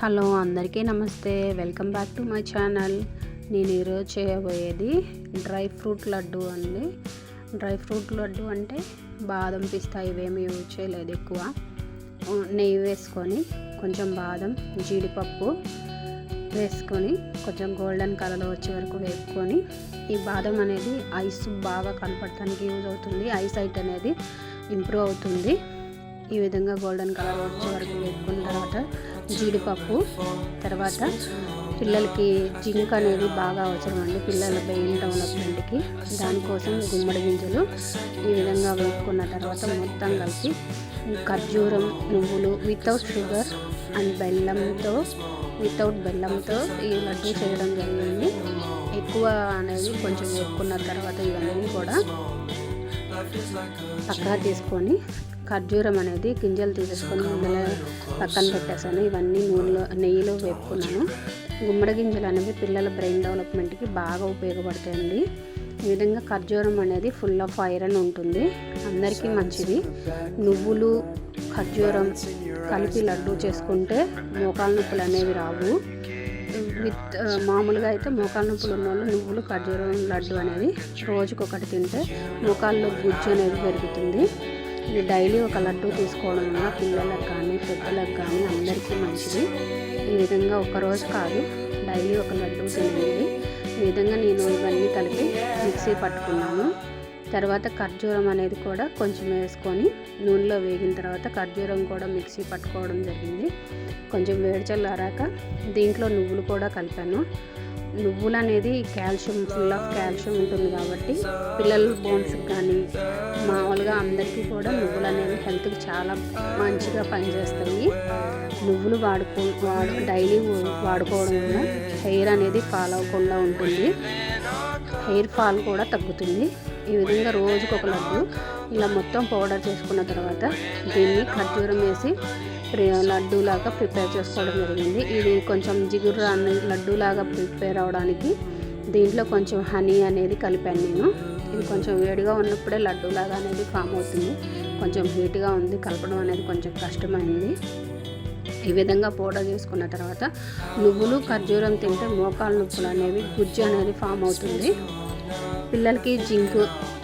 Hello అందరికీ నమస్తే, welcome back to my channel. నేను ఈరోజు చేయబోయేది డ్రై ఫ్రూట్ లడ్డు అండి. డ్రై ఫ్రూట్ లడ్డు అంటే బాదం పిస్తా ఇవేమీ యూజ్ చేయలేదు. ఎక్కువ నెయ్యి వేసుకొని కొంచెం బాదం జీడిపప్పు వేసుకొని కొంచెం గోల్డెన్ కలర్ వచ్చే వరకు వేపుకొని, ఈ బాదం అనేది ఐస్ బాగా కనపడటానికి యూజ్ అవుతుంది. ఐ సైట్ అనేది ఇంప్రూవ్ అవుతుంది. ఈ విధంగా గోల్డెన్ కలర్ వచ్చే వరకు వేపుకున్న తర్వాత జీడిపప్పు, తర్వాత పిల్లలకి జింక్ అనేది బాగా అవసరం అండి, పిల్లల బ్రెయిన్ డెవలప్మెంట్కి. దానికోసం గుమ్మడి గింజలు ఈ విధంగా వేపుకున్న తర్వాత మొత్తం కలిపి ఖర్జూరం, నువ్వులు వితౌట్ షుగర్ అండ్ వితౌట్ బెల్లంతో ఈ లడ్డు చేయడం జరిగింది. ఎక్కువ అనేది కొంచెం వేపుకున్న తర్వాత ఇవన్నీ కూడా పక్కన తీసుకొని, ఖర్జూరం అనేది గింజలు తీసేసుకొని పక్కన పెట్టేసాను. ఇవన్నీ నెయ్యిలో వేపుకున్నాను. గుమ్మడి గింజలు అనేవి పిల్లల బ్రెయిన్ డెవలప్మెంట్కి బాగా ఉపయోగపడతాయండి. ఈ విధంగా ఖర్జూరం అనేది ఫుల్ ఆఫ్ ఐరన్ ఉంటుంది, అందరికీ మంచిది. నువ్వులు ఖర్జూరం కలిపి లడ్డు చేసుకుంటే మోకాలు నొప్పులు అనేవి రావు. మామూలుగా అయితే మోకాలు నొప్పులు ఉన్న వాళ్ళు నువ్వులు ఖర్జూరం లడ్డు అనేది రోజుకొకటి తింటే మోకాల్లో గుజ్జు అనేది పెరుగుతుంది. ఇది డైలీ ఒక లడ్డు తీసుకోవడం వల్ల పిల్లలకు కానీ పెద్దలకు కానీ అందరికీ మంచిది. ఈ విధంగా ఒకరోజు కాదు, డైలీ ఒక లడ్డు తినండి. ఈ విధంగా నేను ఇవన్నీ కలిపి మిక్సీ పట్టుకున్నాను. తర్వాత ఖర్జూరం అనేది కూడా కొంచెం వేసుకొని నూనెలో వేగిన తర్వాత ఖర్జూరం కూడా మిక్సీ పట్టుకోవడం జరిగింది. కొంచెం వేడి చల్లారాక దీంట్లో నువ్వులు కూడా కలిపాను. నువ్వులు అనేది కాల్షియం, ఫుల్ ఆఫ్ కాల్షియం ఉంటుంది కాబట్టి పిల్లల బోన్స్కి కానీ మామూలుగా అందరికీ కూడా నువ్వులు అనేవి హెల్త్కి చాలా మంచిగా పనిచేస్తాయి. నువ్వులు డైలీ వాడుకోవడం వల్ల హెయిర్ అనేది ఫాల్ అవ్వకుండా ఉంటుంది, హెయిర్ ఫాల్ కూడా తగ్గుతుంది. ఈ విధంగా రోజుకు ఒక లడ్డు ఇలా మొత్తం పౌడర్ చేసుకున్న తర్వాత దీన్ని ఖర్జూరం వేసి లడ్డూలాగా ప్రిపేర్ చేసుకోవడం జరిగింది. ఇది కొంచెం జిగురు లడ్డూలాగా ప్రిపేర్ అవడానికి దీంట్లో కొంచెం హనీ అనేది కలిపాను నేను. ఇది కొంచెం వేడిగా ఉన్నప్పుడే లడ్డూలాగా అనేది ఫామ్ అవుతుంది. కొంచెం హీట్గా ఉంది, కలపడం అనేది కొంచెం కష్టమైంది. ఈ విధంగా పౌడర్ చేసుకున్న తర్వాత నువ్వులు ఖర్జూరం తింటే మోకాలు నొప్పులు అనేవి గుజ్జు అనేది ఫామ్ అవుతుంది. పిల్లలకి జింక్,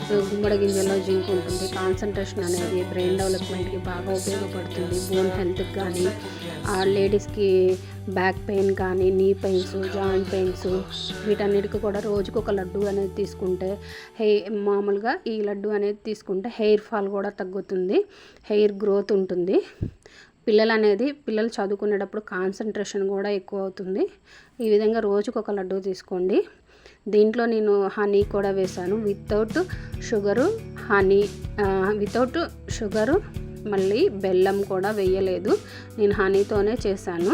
గుమ్మడి గింజల్లో జింక్ ఉంటుంది. కాన్సన్ట్రేషన్ అనేది బ్రెయిన్ డెవలప్మెంట్కి బాగా ఉపయోగపడుతుంది. బోన్ హెల్త్కి కానీ, లేడీస్కి బ్యాక్ పెయిన్ కానీ, నీ పెయిన్స్, జాయింట్ పెయిన్స్ వీటన్నిటికీ కూడా రోజుకు ఒక లడ్డు అనేది తీసుకుంటే మామూలుగా ఈ లడ్డు అనేది తీసుకుంటే హెయిర్ ఫాల్ కూడా తగ్గుతుంది, హెయిర్ గ్రోత్ ఉంటుంది. పిల్లలు చదువుకునేటప్పుడు కాన్సన్ట్రేషన్ కూడా ఎక్కువ అవుతుంది. ఈ విధంగా రోజుకు ఒక లడ్డు తీసుకోండి. దీంట్లో నేను హనీ కూడా వేశాను, వితౌట్ షుగరు మళ్ళీ బెల్లం కూడా వేయలేదు, నేను హనీతోనే చేశాను.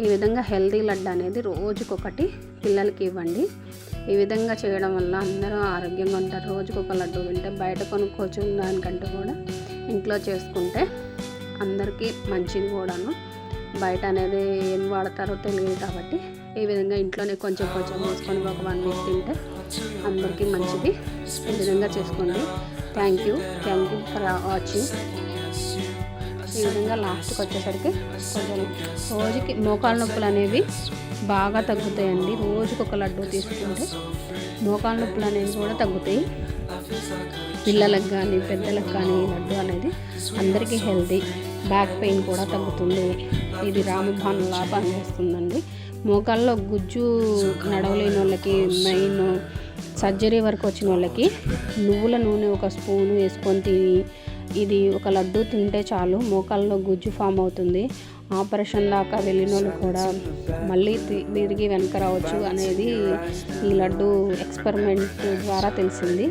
ఈ విధంగా హెల్తీ లడ్డు అనేది రోజుకొకటి పిల్లలకి ఇవ్వండి. ఈ విధంగా చేయడం వల్ల అందరూ ఆరోగ్యంగా ఉంటారు. రోజుకొక లడ్డు తింటే బయట కొనుక్కోవచ్చు దానికంటే కూడా ఇంట్లో చేసుకుంటే అందరికీ మంచిది కూడాను. బయట అనేది ఏం వాడతారో తెలియదు కాబట్టి ఈ విధంగా ఇంట్లోనే కొంచెం వేసుకొని ఒక 1 వీక్ తింటే అందరికీ మంచిది. ఈ విధంగా చేసుకోండి. Thank you for watching. ఈ విధంగా లాస్ట్కి వచ్చేసరికి కొంచెం రోజుకి మోకాలు నొప్పులు అనేవి బాగా తగ్గుతాయండి. రోజుకి ఒక లడ్డు తీసుకుంటే మోకాలు నొప్పులు అనేవి కూడా తగ్గుతాయి. పిల్లలకు కానీ పెద్దలకు కానీ ఈ లడ్డు అనేది అందరికీ హెల్తీ. బ్యాక్ పెయిన్ కూడా తగ్గుతుంది. ఇది రామబాణంలా పనిచేస్తుందండి. మోకాల్లో గుజ్జు నడవలేని వాళ్ళకి, మెయిన్ సర్జరీ వరకు వచ్చిన వాళ్ళకి నువ్వుల నూనె 1 స్పూను వేసుకొని తిని ఇది ఒక లడ్డు తింటే చాలు, మోకాల్లో గుజ్జు ఫామ్ అవుతుంది. ఆపరేషన్ దాకా వెళ్ళిన వాళ్ళు కూడా మళ్ళీ తిరిగి వెనక రావచ్చు అనేది ఈ లడ్డు ఎక్స్పెరిమెంట్ ద్వారా తెలిసింది.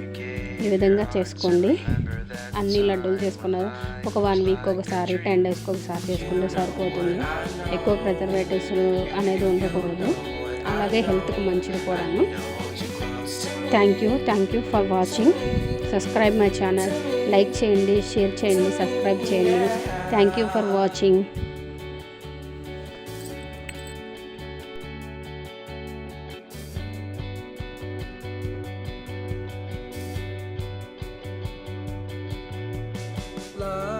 ఈ విధంగా చేసుకోండి. అన్ని లడ్డూలు చేసుకున్నారు ఒక 1 వీక్ ఒకసారి, 10 డేస్కి ఒకసారి చేసుకుంటే సరిపోతుంది. ఎక్కువ ప్రిజర్వేటివ్స్ అనేది ఉండకూడదు, అలాగే హెల్త్కి మంచిది కూడాను. Thank you for watching. Subscribe my channel. Like చేయండి, షేర్ చేయండి, సబ్స్క్రైబ్ చేయండి. Thank you for watching. love.